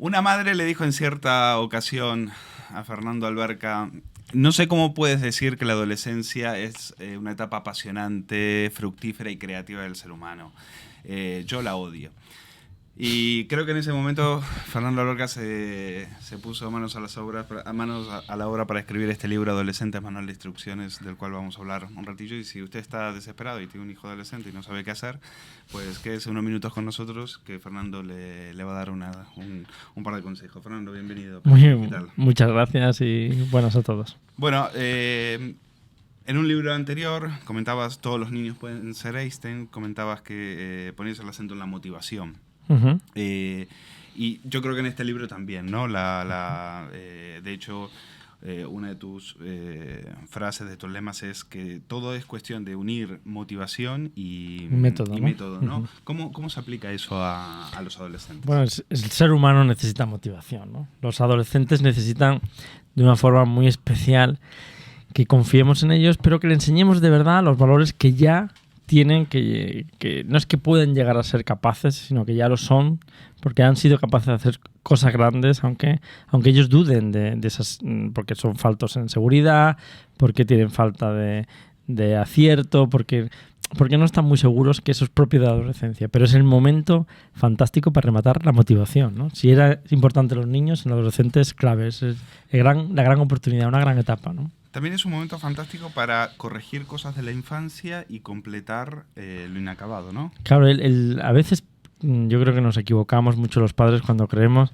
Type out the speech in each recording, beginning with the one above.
Una madre le dijo en cierta ocasión a Fernando Alberca: no sé cómo puedes decir que la adolescencia es una etapa apasionante, fructífera y creativa del ser humano. Yo la odio. Y creo que en ese momento Fernando Alberca se puso manos a la obra para escribir este libro, Adolescentes, Manual de Instrucciones, del cual vamos a hablar un ratillo. Y si usted está desesperado y tiene un hijo adolescente y no sabe qué hacer, pues quédese unos minutos con nosotros, que Fernando le va a dar un par de consejos. Fernando, bienvenido. ¿Qué tal? Muchas gracias y buenas a todos. Bueno, en un libro anterior comentabas Todos los niños pueden ser Einstein, comentabas que ponías el acento en la motivación. Uh-huh. Y yo creo que en este libro también, ¿no? De hecho, una de tus frases, de tus lemas, es que todo es cuestión de unir motivación y método, ¿no? Uh-huh. ¿Cómo se aplica eso a los adolescentes? Bueno, el ser humano necesita motivación, ¿no? Los adolescentes necesitan, de una forma muy especial, que confiemos en ellos, pero que le enseñemos de verdad los valores que ya tienen, que no es que pueden llegar a ser capaces, sino que ya lo son, porque han sido capaces de hacer cosas grandes, aunque ellos duden de esas, porque son faltos en seguridad, porque tienen falta de acierto, porque no están muy seguros, que eso es propio de la adolescencia. Pero es el momento fantástico para rematar la motivación, ¿no? Si era importante en los niños, en los adolescentes es clave, es la gran oportunidad, una gran etapa, ¿no? También es un momento fantástico para corregir cosas de la infancia y completar lo inacabado, ¿no? Claro, a veces yo creo que nos equivocamos mucho los padres cuando creemos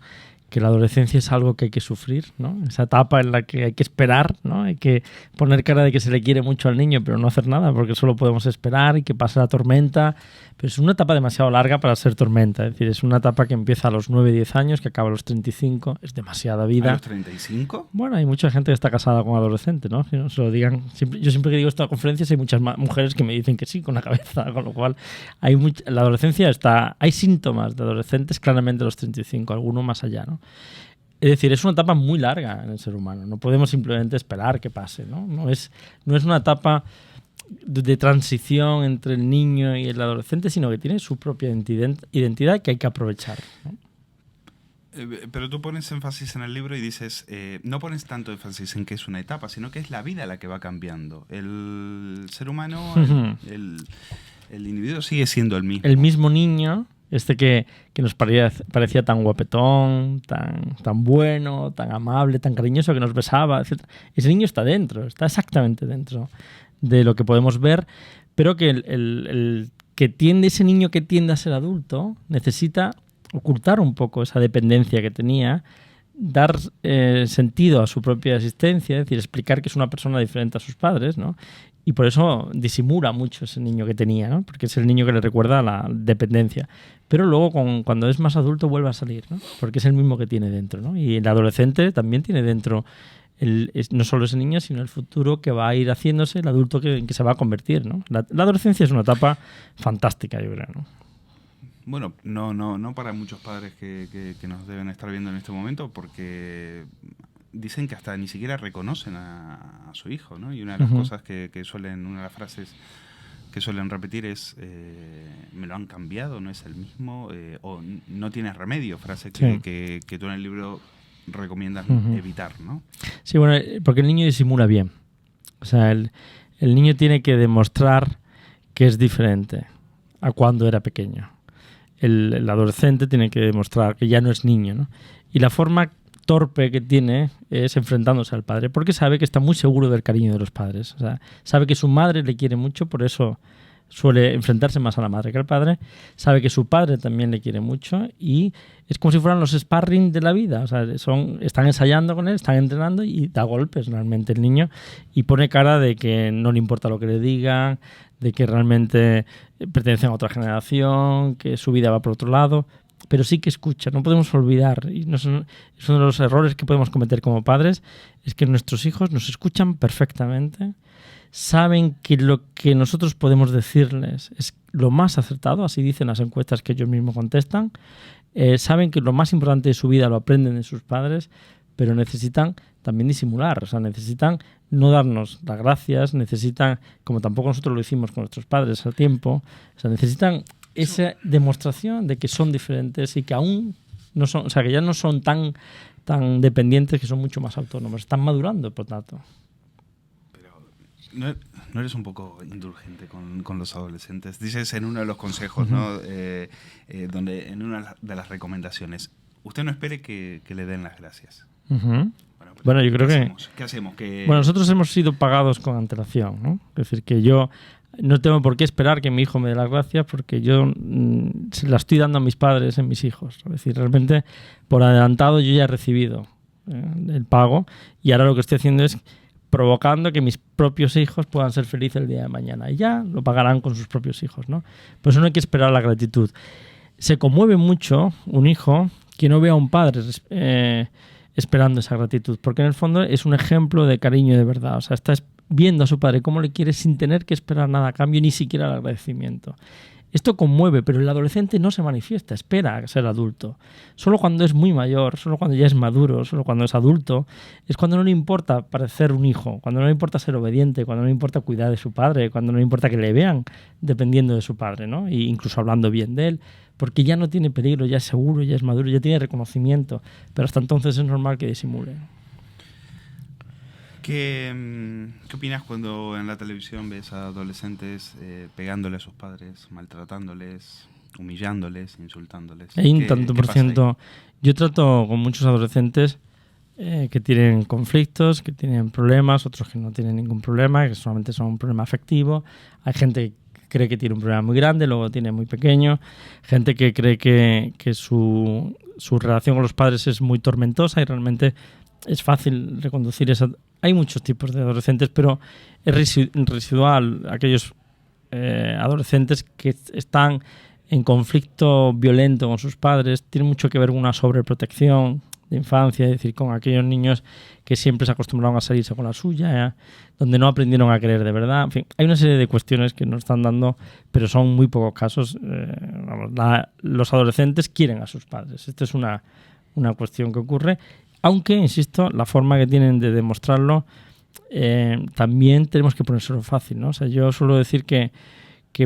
que la adolescencia es algo que hay que sufrir, ¿no? Esa etapa en la que hay que esperar, ¿no? Hay que poner cara de que se le quiere mucho al niño, pero no hacer nada, porque solo podemos esperar y que pase la tormenta. Pero es una etapa demasiado larga para ser tormenta. Es decir, es una etapa que empieza a los 9-10 años, que acaba a los 35. Es demasiada vida. ¿A los 35? Bueno, hay mucha gente que está casada con adolescentes, ¿no? Si no se lo digan. Yo siempre que digo esto a conferencias hay muchas mujeres que me dicen que sí, con la cabeza. Con lo cual, la adolescencia hay síntomas de adolescentes claramente a los 35, alguno más allá, ¿no? Es decir, es una etapa muy larga en el ser humano. No podemos simplemente esperar que pase, ¿no? No es una etapa de transición entre el niño y el adolescente, sino que tiene su propia identidad que hay que aprovechar, ¿no? Pero tú pones énfasis en el libro y dices, no pones tanto énfasis en que es una etapa, sino que es la vida la que va cambiando. El ser humano, uh-huh, el individuo sigue siendo el mismo. El mismo niño, que nos parecía tan guapetón, tan bueno, tan amable, tan cariñoso, que nos besaba, etc. Ese niño está exactamente dentro de lo que podemos ver, pero que ese niño que tiende a ser adulto necesita ocultar un poco esa dependencia que tenía, dar sentido a su propia existencia, es decir, explicar que es una persona diferente a sus padres, ¿no? Y por eso disimula mucho ese niño que tenía, ¿no? Porque es el niño que le recuerda la dependencia. Pero luego, cuando es más adulto, vuelve a salir, ¿no? Porque es el mismo que tiene dentro, ¿no? Y el adolescente también tiene dentro no solo ese niño, sino el futuro que va a ir haciéndose, el adulto en que se va a convertir, ¿no? La adolescencia es una etapa fantástica, yo creo, ¿no? Bueno, no para muchos padres que nos deben estar viendo en este momento, porque dicen que hasta ni siquiera reconocen a su hijo, ¿no? Y una de las, uh-huh, cosas una de las frases que suelen repetir es me lo han cambiado, no es el mismo, o no tienes remedio, frase que tú en el libro recomiendas, uh-huh, evitar, ¿no? Sí, bueno, porque el niño disimula bien. O sea, el niño tiene que demostrar que es diferente a cuando era pequeño. El adolescente tiene que demostrar que ya no es niño, ¿no? Y la forma torpe que tiene es enfrentándose al padre, porque sabe que está muy seguro del cariño de los padres. O sea, sabe que su madre le quiere mucho, por eso suele enfrentarse más a la madre que al padre. Sabe que su padre también le quiere mucho y es como si fueran los sparring de la vida. O sea, están ensayando con él, están entrenando y da golpes realmente el niño y pone cara de que no le importa lo que le digan, de que realmente pertenecen a otra generación, que su vida va por otro lado. Pero sí que escucha, no podemos olvidar, y es uno de los errores que podemos cometer como padres, es que nuestros hijos nos escuchan perfectamente, saben que lo que nosotros podemos decirles es lo más acertado, así dicen las encuestas que ellos mismos contestan, saben que lo más importante de su vida lo aprenden de sus padres, pero necesitan también disimular, o sea, necesitan no darnos las gracias, necesitan, como tampoco nosotros lo hicimos con nuestros padres al tiempo, o sea, necesitan esa demostración de que son diferentes y que aún No son, o sea, que ya no son tan dependientes, que son mucho más autónomos. Están madurando, por tanto. Pero ¿no eres un poco indulgente con los adolescentes? Dices en uno de los consejos, ¿no? Donde en una de las recomendaciones, usted no espere que le den las gracias. Bueno, yo creo que... ¿Qué hacemos? Bueno, nosotros hemos sido pagados con antelación, ¿no? Es decir, que yo no tengo por qué esperar que mi hijo me dé las gracias, porque yo se las estoy dando a mis padres en mis hijos. Es decir, realmente por adelantado yo ya he recibido el pago, y ahora lo que estoy haciendo es provocando que mis propios hijos puedan ser felices el día de mañana, y ya lo pagarán con sus propios hijos, ¿no? Por eso no hay que esperar la gratitud. Se conmueve mucho un hijo que no vea a un padre esperando esa gratitud, porque en el fondo es un ejemplo de cariño de verdad. O sea, está viendo a su padre cómo le quiere sin tener que esperar nada a cambio, ni siquiera el agradecimiento. Esto conmueve, pero el adolescente no se manifiesta, espera a ser adulto. Solo cuando es muy mayor, solo cuando ya es maduro, solo cuando es adulto, es cuando no le importa parecer un hijo, cuando no le importa ser obediente, cuando no le importa cuidar de su padre, cuando no le importa que le vean dependiendo de su padre, ¿no? E incluso hablando bien de él, porque ya no tiene peligro, ya es seguro, ya es maduro, ya tiene reconocimiento, pero hasta entonces es normal que disimule. ¿Qué opinas cuando en la televisión ves a adolescentes pegándole a sus padres, maltratándoles, humillándoles, insultándoles? Hay un tanto por ciento. Yo trato con muchos adolescentes que tienen conflictos, que tienen problemas, otros que no tienen ningún problema, que solamente son un problema afectivo. Hay gente que cree que tiene un problema muy grande, luego tiene muy pequeño. Gente que cree que su relación con los padres es muy tormentosa y realmente es fácil reconducir esa. Hay muchos tipos de adolescentes, pero es residual aquellos adolescentes que están en conflicto violento con sus padres. Tiene mucho que ver con una sobreprotección de infancia, es decir, con aquellos niños que siempre se acostumbraron a salirse con la suya, donde no aprendieron a querer de verdad. En fin, hay una serie de cuestiones que nos están dando, pero son muy pocos casos. Los adolescentes quieren a sus padres. Esta es una cuestión que ocurre. Aunque, insisto, la forma que tienen de demostrarlo también tenemos que ponérselo fácil, ¿no? O sea, yo suelo decir que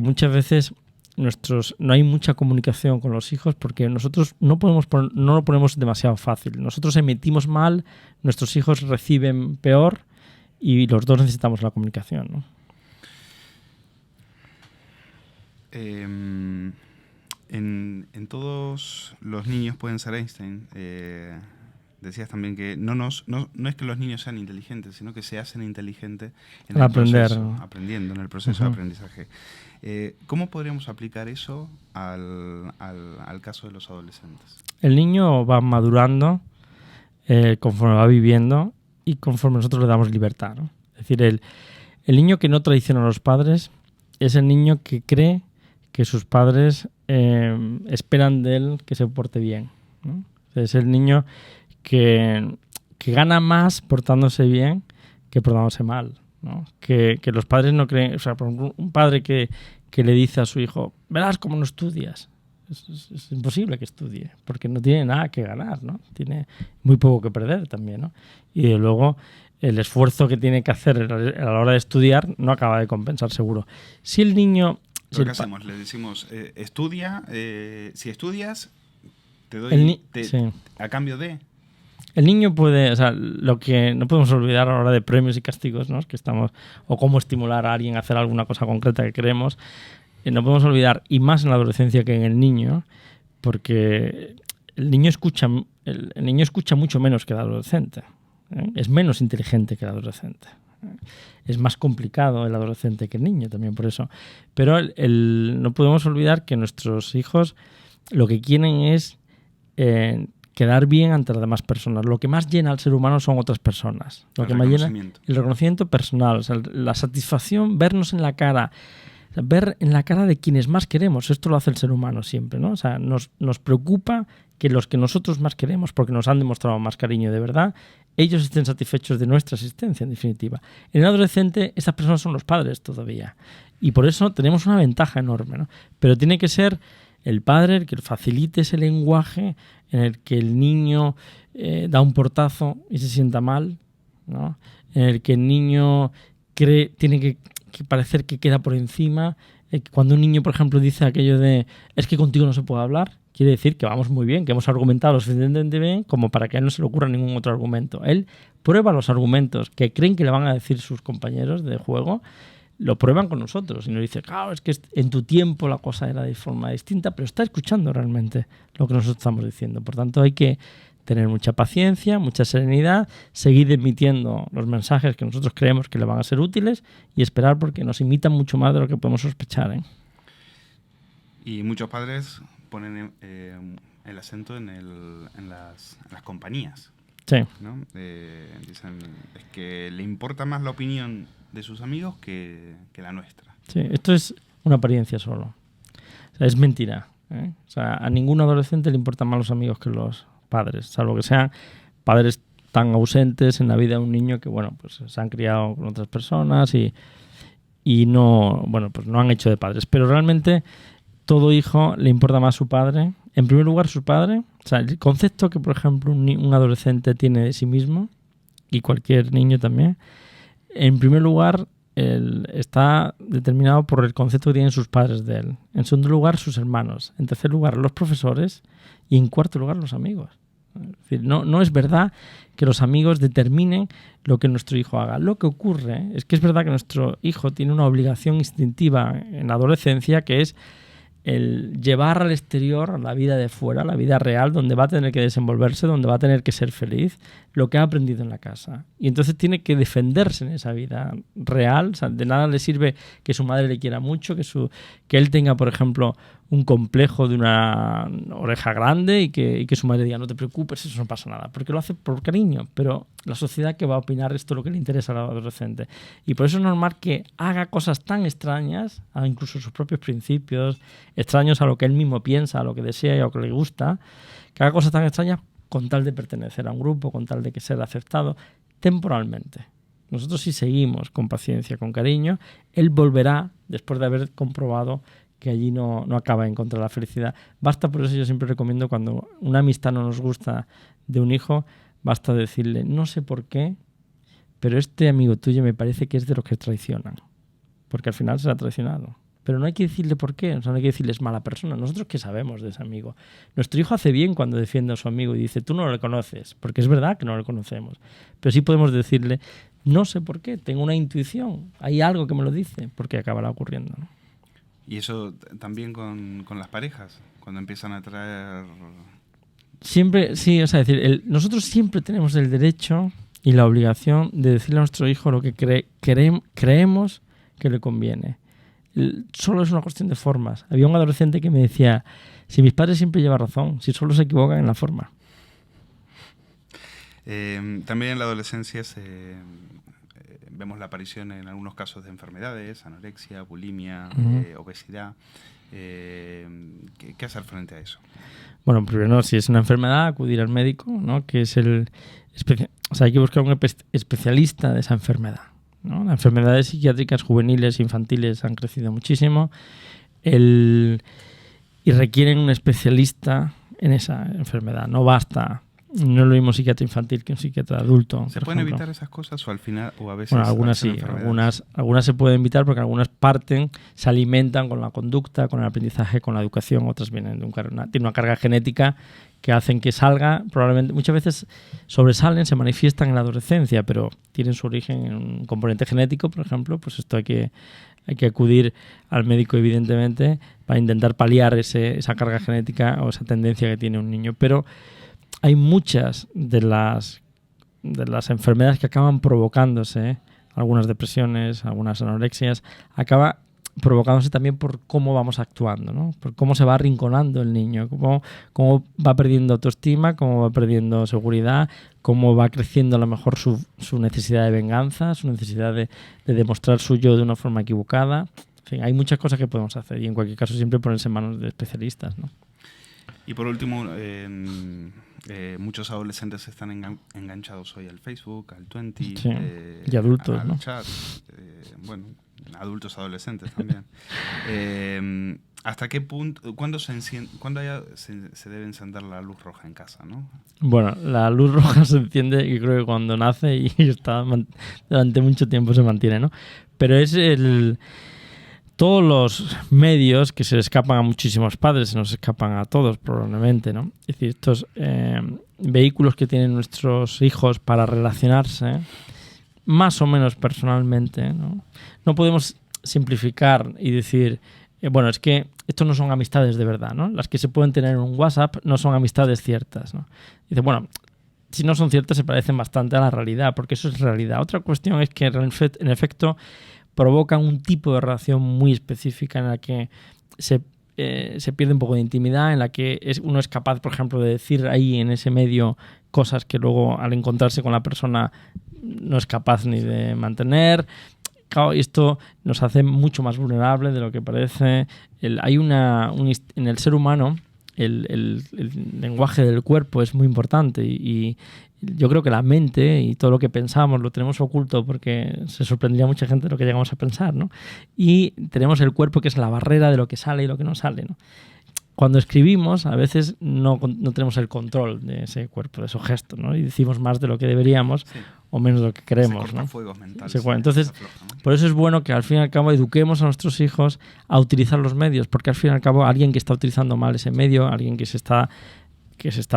muchas veces no hay mucha comunicación con los hijos porque nosotros no lo ponemos demasiado fácil. Nosotros emitimos mal, nuestros hijos reciben peor y los dos necesitamos la comunicación, ¿no? En todos los niños pueden ser Einstein. Decías también que no es que los niños sean inteligentes, sino que se hacen inteligentes en el proceso, aprendiendo en el proceso de aprendizaje. ¿Cómo podríamos aplicar eso al caso de los adolescentes? El niño va madurando conforme va viviendo y conforme nosotros le damos libertad, ¿no? Es decir, el niño que no traiciona a los padres es el niño que cree que sus padres esperan de él que se porte bien, ¿no? Es el niño que gana más portándose bien que portándose mal, ¿no? Que los padres no creen. O sea, por ejemplo, un padre que le dice a su hijo, verás cómo no estudias. Es imposible que estudie, porque no tiene nada que ganar, ¿no? Tiene muy poco que perder también, ¿no? Y luego el esfuerzo que tiene que hacer a la hora de estudiar no acaba de compensar, seguro. Si el niño... ¿Qué hacemos? Le decimos, estudia, si estudias, te doy sí. a cambio de... El niño puede, o sea, lo que no podemos olvidar a la hora de premios y castigos, ¿no? Que estamos, o cómo estimular a alguien a hacer alguna cosa concreta que queremos, no podemos olvidar, y más en la adolescencia que en el niño, porque el niño escucha mucho menos que el adolescente, ¿eh? Es menos inteligente que el adolescente, ¿eh? Es más complicado el adolescente que el niño también por eso. Pero no podemos olvidar que nuestros hijos lo que quieren es quedar bien ante las demás personas. Lo que más llena al ser humano son otras personas. Lo que más llena el reconocimiento personal, o sea, la satisfacción, vernos en la cara, o sea, ver en la cara de quienes más queremos. Esto lo hace el ser humano siempre, ¿no? O sea, nos preocupa que los que nosotros más queremos, porque nos han demostrado más cariño de verdad, ellos estén satisfechos de nuestra existencia, en definitiva. En el adolescente, estas personas son los padres todavía. Y por eso tenemos una ventaja enorme, ¿no? Pero tiene que ser el padre el que facilite ese lenguaje en el que el niño da un portazo y se sienta mal, ¿no? En el que el niño tiene que parecer que queda por encima, Cuando un niño, por ejemplo, dice aquello de es que contigo no se puede hablar, quiere decir que vamos muy bien, que hemos argumentado lo suficientemente bien como para que a él no se le ocurra ningún otro argumento. Él prueba los argumentos que creen que le van a decir sus compañeros de juego, lo prueban con nosotros y nos dice, claro, es que en tu tiempo la cosa era de forma distinta, pero está escuchando realmente lo que nosotros estamos diciendo. Por tanto, hay que tener mucha paciencia, mucha serenidad, seguir emitiendo los mensajes que nosotros creemos que le van a ser útiles y esperar porque nos imitan mucho más de lo que podemos sospechar, ¿eh? Y muchos padres ponen el acento en las compañías. Sí. ¿No? Dicen es que le importa más la opinión de sus amigos que la nuestra. Sí, esto es una apariencia solo. O sea, es mentira, ¿eh? O sea, a ningún adolescente le importan más los amigos que los padres, salvo que sean padres tan ausentes en la vida de un niño que, bueno, pues se han criado con otras personas y no, bueno, pues no han hecho de padres. Pero realmente todo hijo le importa más su padre. En primer lugar, su padre. O sea, el concepto que, por ejemplo, un adolescente tiene de sí mismo, y cualquier niño también, en primer lugar, está determinado por el concepto que tienen sus padres de él. En segundo lugar, sus hermanos. En tercer lugar, los profesores. Y en cuarto lugar, los amigos. Es decir, no es verdad que los amigos determinen lo que nuestro hijo haga. Lo que ocurre es que es verdad que nuestro hijo tiene una obligación instintiva en la adolescencia, que es el llevar al exterior, a la vida de fuera, la vida real, donde va a tener que desenvolverse, donde va a tener que ser feliz, lo que ha aprendido en la casa. Y entonces tiene que defenderse en esa vida real. O sea, de nada le sirve que su madre le quiera mucho, que él tenga, por ejemplo, un complejo de una oreja grande y que su madre diga no te preocupes, eso no pasa nada, porque lo hace por cariño, pero la sociedad que va a opinar esto es lo que le interesa al adolescente. Y por eso es normal que haga cosas tan extrañas, a incluso sus propios principios, extraños a lo que él mismo piensa, a lo que desea y a lo que le gusta, que haga cosas tan extrañas con tal de pertenecer a un grupo, con tal de que ser aceptado temporalmente. Nosotros, si seguimos con paciencia, con cariño, él volverá después de haber comprobado que allí no acaba de encontrar la felicidad. Basta, por eso yo siempre recomiendo, cuando una amistad no nos gusta de un hijo, basta decirle, no sé por qué, pero este amigo tuyo me parece que es de los que traicionan, porque al final será traicionado. Pero no hay que decirle por qué, o sea, no hay que decirle es mala persona. Nosotros, ¿qué sabemos de ese amigo? Nuestro hijo hace bien cuando defiende a su amigo y dice, tú no lo conoces, porque es verdad que no lo conocemos. Pero sí podemos decirle, no sé por qué, tengo una intuición, hay algo que me lo dice, porque acabará ocurriendo, ¿no? Y eso también con las parejas, cuando empiezan a traer... Siempre, sí, o sea, decir, nosotros siempre tenemos el derecho y la obligación de decirle a nuestro hijo lo que creemos que le conviene. Solo es una cuestión de formas. Había un adolescente que me decía, si mis padres siempre llevan razón, si solo se equivocan en la forma. También en la adolescencia vemos la aparición en algunos casos de enfermedades, anorexia, bulimia, obesidad. ¿Qué hacer frente a eso? Bueno, primero, si es una enfermedad, acudir al médico, ¿no? Que es o sea, hay que buscar un especialista de esa enfermedad, ¿no? Las enfermedades psiquiátricas juveniles e infantiles han crecido muchísimo y requieren un especialista en esa enfermedad. No basta. No es lo mismo psiquiatra infantil que un psiquiatra adulto. ¿Se pueden evitar esas cosas o al final o a veces? Bueno, algunas sí, algunas se pueden evitar porque algunas se alimentan con la conducta, con el aprendizaje, con la educación, otras vienen tienen una carga genética que hacen que salga, probablemente muchas veces sobresalen, se manifiestan en la adolescencia, pero tienen su origen en un componente genético, por ejemplo, pues esto hay que acudir al médico, evidentemente, para intentar paliar esa carga genética o esa tendencia que tiene un niño. Pero hay muchas de las enfermedades que acaban provocándose, algunas depresiones, algunas anorexias, acaba provocándose también por cómo vamos actuando, ¿no? Por cómo se va arrinconando el niño, cómo va perdiendo autoestima, cómo va perdiendo seguridad, cómo va creciendo a lo mejor su necesidad de venganza, su necesidad de demostrar su yo de una forma equivocada. En fin, hay muchas cosas que podemos hacer y en cualquier caso siempre ponerse en manos de especialistas, ¿no? Y por último, muchos adolescentes están enganchados hoy al Facebook, al 20, sí, y adultos, al ¿no? chat, bueno, adultos adolescentes también. ¿Hasta qué punto, cuándo se debe encender la luz roja en casa, ¿no? Bueno, la luz roja se enciende, yo creo que cuando nace y está durante mucho tiempo se mantiene, ¿no? Pero es todos los medios que se le escapan a muchísimos padres, se nos escapan a todos probablemente, ¿no? Es decir, estos vehículos que tienen nuestros hijos para relacionarse, más o menos personalmente, ¿no? No podemos simplificar y decir, bueno, es que estos no son amistades de verdad, ¿no? Las que se pueden tener en un WhatsApp no son amistades ciertas, ¿no? Dice, bueno, si no son ciertas se parecen bastante a la realidad, porque eso es realidad. Otra cuestión es que en efecto provocan un tipo de relación muy específica en la que se pierde un poco de intimidad, en la que uno es capaz, por ejemplo, de decir ahí en ese medio cosas que luego al encontrarse con la persona no es capaz ni de mantener. Claro, esto nos hace mucho más vulnerable de lo que parece. En el ser humano el lenguaje del cuerpo es muy importante y yo creo que la mente y todo lo que pensamos lo tenemos oculto porque se sorprendería mucha gente de lo que llegamos a pensar, ¿no? Y tenemos el cuerpo que es la barrera de lo que sale y lo que no sale, ¿no? Cuando escribimos, a veces no tenemos el control de ese cuerpo, de esos gestos, ¿no? Y decimos más de lo que deberíamos o menos de lo que queremos, ¿no? Fuegos mentales, entonces, por eso es bueno que al fin y al cabo eduquemos a nuestros hijos a utilizar los medios, porque al fin y al cabo alguien que está utilizando mal ese medio, alguien que se está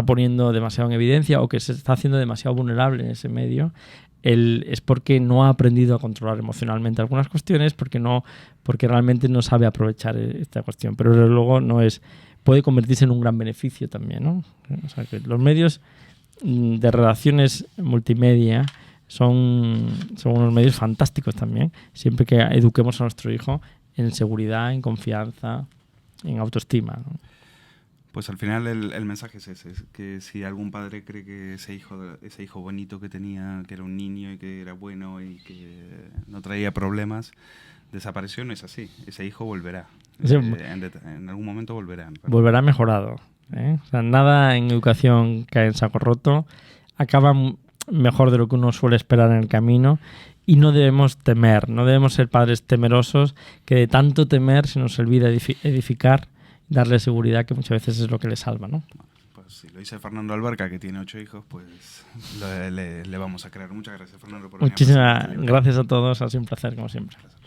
poniendo demasiado en evidencia o que se está haciendo demasiado vulnerable en ese medio, es porque no ha aprendido a controlar emocionalmente algunas cuestiones, porque realmente no sabe aprovechar esta cuestión. Pero desde luego puede convertirse en un gran beneficio también, ¿no? O sea, que los medios de relaciones multimedia son unos medios fantásticos también, siempre que eduquemos a nuestro hijo en seguridad, en confianza, en autoestima, ¿no? Pues al final el mensaje es ese, es que si algún padre cree que ese hijo bonito que tenía, que era un niño y que era bueno y que no traía problemas, desapareció, no es así. Ese hijo volverá. Sí. En algún momento volverá. Volverá mejorado, ¿eh? O sea, nada en educación cae en saco roto. Acaba mejor de lo que uno suele esperar en el camino y no debemos temer, no debemos ser padres temerosos, que de tanto temer se nos olvida edificar, darle seguridad, que muchas veces es lo que le salva, ¿no? Bueno, pues si lo dice Fernando Alberca, que tiene 8 hijos, pues le vamos a creer. Muchas gracias, Fernando, por venir. Muchísimas gracias a todos, ha sido un placer, como siempre. Gracias.